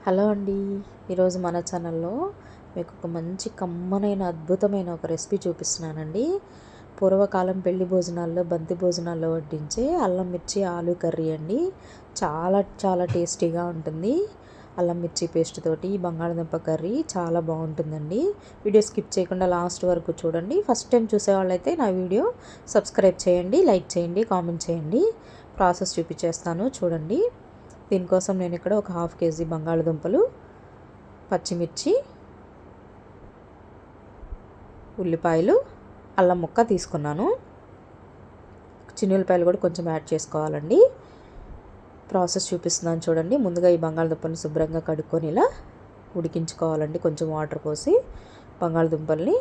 Hello అండి. ఈరోజు మన ఛానల్లో మీకు ఒక మంచి కమ్మనైన అద్భుతమైన ఒక రెసిపీ చూపిస్తున్నానండి. పూర్వకాలం పెళ్లి భోజనాల్లో, బంతి భోజనాల్లో వడ్డించే అల్లం మిర్చి ఆలు కర్రీ అండి. చాలా చాలా టేస్టీగా ఉంటుంది. అల్లం మిర్చి పేస్ట్ తోటి బంగాళదుంప కర్రీ చాలా బాగుంటుందండి. వీడియో స్కిప్ చేయకుండా లాస్ట్ వరకు చూడండి. ఫస్ట్ టైం చూసేవాళ్ళైతే నా వీడియో సబ్స్క్రైబ్ చేయండి, లైక్ చేయండి, కామెంట్ చేయండి. ప్రాసెస్ చూపించేస్తాను చూడండి. దీనికోసం నేను ఇక్కడ ఒక 1/2 కేజీ బంగాళదుంపలు, పచ్చిమిర్చి, ఉల్లిపాయలు, అల్లం ముక్క తీసుకున్నాను. చిన్నులపాయలు కూడా కొంచెం యాడ్ చేసుకోవాలండి. ప్రాసెస్ చూపిస్తున్నాను చూడండి. ముందుగా ఈ బంగాళదుంపల్ని శుభ్రంగా కడుక్కొని ఇలా ఉడికించుకోవాలండి. కొంచెం వాటర్ పోసి బంగాళదుంపల్ని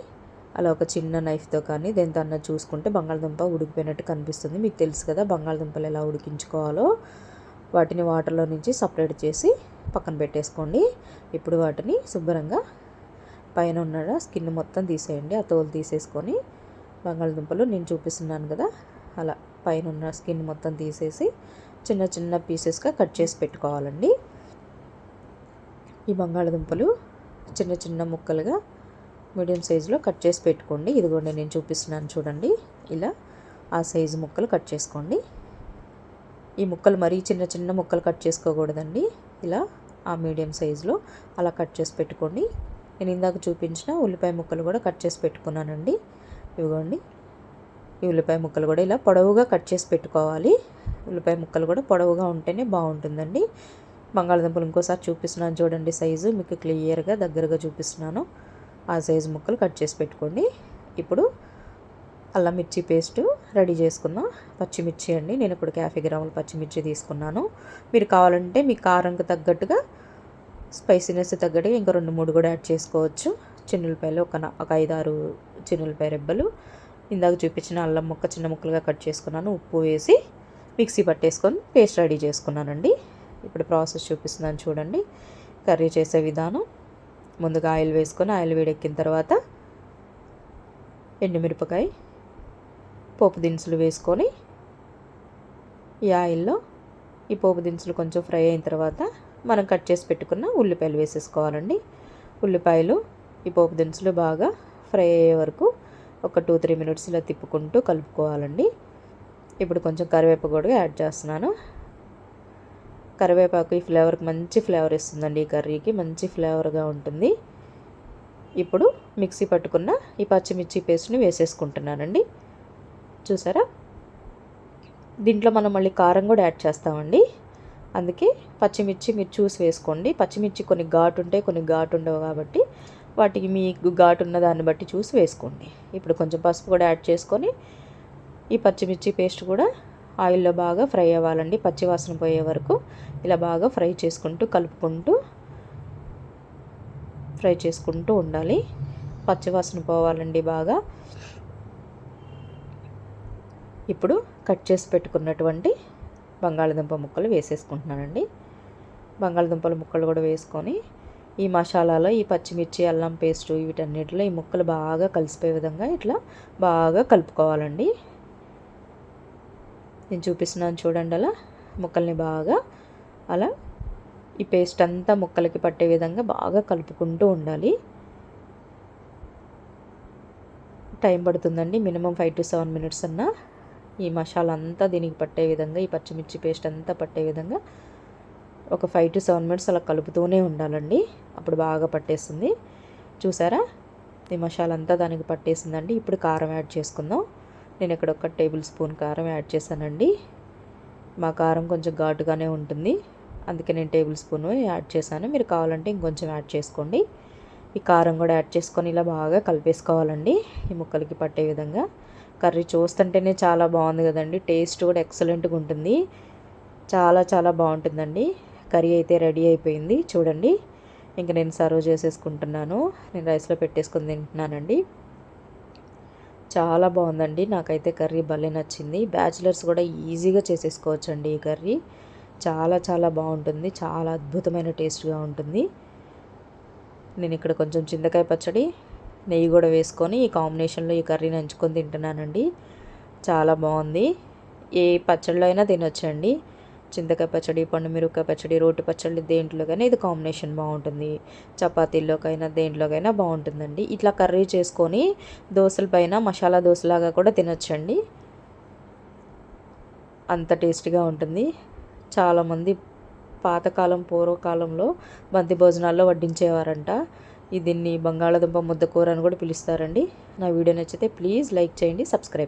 అలా ఒక చిన్న నైఫ్తో కానీ దేంతో అన్న చూసుకుంటే బంగాళదుంప ఉడికిపోయినట్టు కనిపిస్తుంది. మీకు తెలుసు కదా బంగాళదుంపలు ఎలా ఉడికించుకోవాలో. వాటిని వాటర్లో నుంచి సపరేట్ చేసి పక్కన పెట్టేసుకోండి. ఇప్పుడు వాటిని శుభ్రంగా పైన ఉన్న స్కిన్ మొత్తం తీసేయండి. ఆ తోలు తీసేసుకొని బంగాళదుంపలు నేను చూపిస్తున్నాను కదా అలా పైన ఉన్న స్కిన్ మొత్తం తీసేసి చిన్న చిన్న పీసెస్గా కట్ చేసి పెట్టుకోవాలండి. ఈ బంగాళదుంపలు చిన్న చిన్న ముక్కలుగా మీడియం సైజులో కట్ చేసి పెట్టుకోండి. ఇదిగోండి నేను చూపిస్తున్నాను చూడండి. ఇలా ఆ సైజు ముక్కలు కట్ చేసుకోండి. ఈ ముక్కలు మరీ చిన్న చిన్న ముక్కలు కట్ చేసుకోకూడదండి. ఇలా ఆ మీడియం సైజులో అలా కట్ చేసి పెట్టుకోండి. నేను ఇందాక చూపించిన ఉల్లిపాయ ముక్కలు కూడా కట్ చేసి పెట్టుకున్నానండి. ఇవ్వండి, ఈ ఉల్లిపాయ ముక్కలు కూడా ఇలా పొడవుగా కట్ చేసి పెట్టుకోవాలి. ఉల్లిపాయ ముక్కలు కూడా పొడవుగా ఉంటేనే బాగుంటుందండి. బంగాళదుంపలు ఇంకోసారి చూపిస్తున్నాను చూడండి. సైజు మీకు క్లియర్గా దగ్గరగా చూపిస్తున్నాను. ఆ సైజు ముక్కలు కట్ చేసి పెట్టుకోండి. ఇప్పుడు అల్లం మిర్చి పేస్ట్ రెడీ చేసుకుందాం. పచ్చిమిర్చి అండి, నేను ఇప్పుడు 50 గ్రాముల పచ్చిమిర్చి తీసుకున్నాను. మీరు కావాలంటే మీ కారంకు తగ్గట్టుగా స్పైసీనెస్ తగ్గట్టుగా ఇంకా 2-3 కూడా యాడ్ చేసుకోవచ్చు. చిన్నులపాయలు ఒక 5-6 చిన్నులపాయ రెబ్బలు, ఇందాక చూపించిన అల్లం ముక్క చిన్న ముక్కలుగా కట్ చేసుకున్నాను. ఉప్పు వేసి మిక్సీ పట్టేసుకొని పేస్ట్ రెడీ చేసుకున్నానండి. ఇప్పుడు ప్రాసెస్ చూపిస్తున్నాను చూడండి. కర్రీ చేసే విధానం: ముందుగా ఆయిల్ వేసుకొని ఆయిల్ వేడెక్కిన తర్వాత ఎండుమిరపకాయ, పోపు దినుసులు వేసుకొని ఈ ఆయిల్లో ఈ పోపు దినుసులు కొంచెం ఫ్రై అయిన తర్వాత మనం కట్ చేసి పెట్టుకున్న ఉల్లిపాయలు వేసేసుకోవాలండి. ఉల్లిపాయలు ఈ పోపు దినుసులు బాగా ఫ్రై అయ్యే వరకు ఒక 2-3 మినిట్స్ ఇలా తిప్పుకుంటూ కలుపుకోవాలండి. ఇప్పుడు కొంచెం కరివేపాకు కూడా యాడ్ చేస్తున్నాను. కరివేపాకు ఈ ఫ్లేవర్కి మంచి ఫ్లేవర్ ఇస్తుందండి. ఈ కర్రీకి మంచి ఫ్లేవర్గా ఉంటుంది. ఇప్పుడు మిక్సీ పట్టుకున్న ఈ పచ్చిమిర్చి పేస్ట్ని వేసేసుకుంటున్నానండి. చూసారా, దీంట్లో మనం మళ్ళీ కారం కూడా యాడ్ చేస్తామండి. అందుకే పచ్చిమిర్చి మీరు చూసి వేసుకోండి. పచ్చిమిర్చి కొన్ని ఘాటు ఉంటాయి, కొన్ని ఘాటు ఉండవు కాబట్టి వాటికి మీకు ఘాటు ఉన్న దాన్ని బట్టి చూసి వేసుకోండి. ఇప్పుడు కొంచెం పసుపు కూడా యాడ్ చేసుకొని ఈ పచ్చిమిర్చి పేస్ట్ కూడా ఆయిల్లో బాగా ఫ్రై అవ్వాలండి. పచ్చివాసన పోయే వరకు ఇలా బాగా ఫ్రై చేసుకుంటూ ఉండాలి. పచ్చివాసన పోవాలండి బాగా. ఇప్పుడు కట్ చేసి పెట్టుకున్నటువంటి బంగాళదుంప ముక్కలు వేసేసుకుంటున్నానండి. బంగాళదుంపల ముక్కలు కూడా వేసుకొని ఈ మసాలాలో ఈ పచ్చిమిర్చి అల్లం పేస్టు వీటన్నిటిలో ఈ ముక్కలు బాగా కలిసిపోయే విధంగా ఇట్లా బాగా కలుపుకోవాలండి. నేను చూపిస్తున్నాను చూడండి. అలా ముక్కల్ని బాగా అలా ఈ పేస్ట్ అంతా ముక్కలకి పట్టే విధంగా బాగా కలుపుకుంటూ ఉండాలి. టైం పడుతుందండి. మినిమం 5 to 7 మినిట్స్ అన్నా ఈ మసాలా అంతా దీనికి పట్టే విధంగా, ఈ పచ్చిమిర్చి పేస్ట్ అంతా పట్టే విధంగా ఒక 5 to 7 మినిట్స్ అలా కలుపుతూనే ఉండాలండి. అప్పుడు బాగా పట్టేస్తుంది. చూసారా, ఈ మసాలా అంతా దానికి పట్టేసిందండి. ఇప్పుడు కారం యాడ్ చేసుకుందాం. నేను ఇక్కడ 1 టేబుల్ స్పూన్ కారం యాడ్ చేశానండి. మా కారం కొంచెం ఘాటుగానే ఉంటుంది, అందుకే నేను టేబుల్ స్పూన్ యాడ్ చేశాను. మీరు కావాలంటే ఇంకొంచెం యాడ్ చేసుకోండి. ఈ కారం కూడా యాడ్ చేసుకొని ఇలా బాగా కలిపేసుకోవాలండి ఈ ముక్కలకి పట్టే విధంగా. కర్రీ చూస్తుంటేనే చాలా బాగుంది కదండి. టేస్ట్ కూడా ఎక్సలెంట్గా ఉంటుంది. చాలా చాలా బాగుంటుందండి. కర్రీ అయితే రెడీ అయిపోయింది చూడండి. ఇంకా నేను సర్వ్ చేసేసుకుంటున్నాను. నేను రైస్లో పెట్టేసుకొని తింటున్నానండి. చాలా బాగుందండి. నాకైతే కర్రీ భలే నచ్చింది. బ్యాచిలర్స్ కూడా ఈజీగా చేసేసుకోవచ్చండి ఈ కర్రీ. చాలా చాలా బాగుంటుంది. చాలా అద్భుతమైన టేస్ట్గా ఉంటుంది. నేను ఇక్కడ కొంచెం చింతకాయ పచ్చడి, నెయ్యి కూడా వేసుకొని ఈ కాంబినేషన్లో ఈ కర్రీని నంచుకొని తింటున్నానండి. చాలా బాగుంది. ఏ పచ్చడిలో అయినా తినొచ్చండి. చింతకాయ పచ్చడి, పండు మిరపకాయ పచ్చడి, రోటి పచ్చడి దేంట్లోకైనా ఇది కాంబినేషన్ బాగుంటుంది. చపాతీల్లోకైనా దేంట్లోకైనా బాగుంటుందండి. ఇట్లా కర్రీ చేసుకొని దోశల పైన మసాలా దోశలాగా కూడా తినొచ్చండి. అంత టేస్టీగా ఉంటుంది. చాలామంది పాతకాలం పూర్వకాలంలో బంతి భోజనాల్లో వడ్డించేవారంట. దీన్ని బంగాళాదుంప ముద్దకూర అని కూడా పిలుస్తారండి. నా వీడియో నచ్చితే ప్లీజ్ లైక్ చేయండి, సబ్స్క్రైబ్.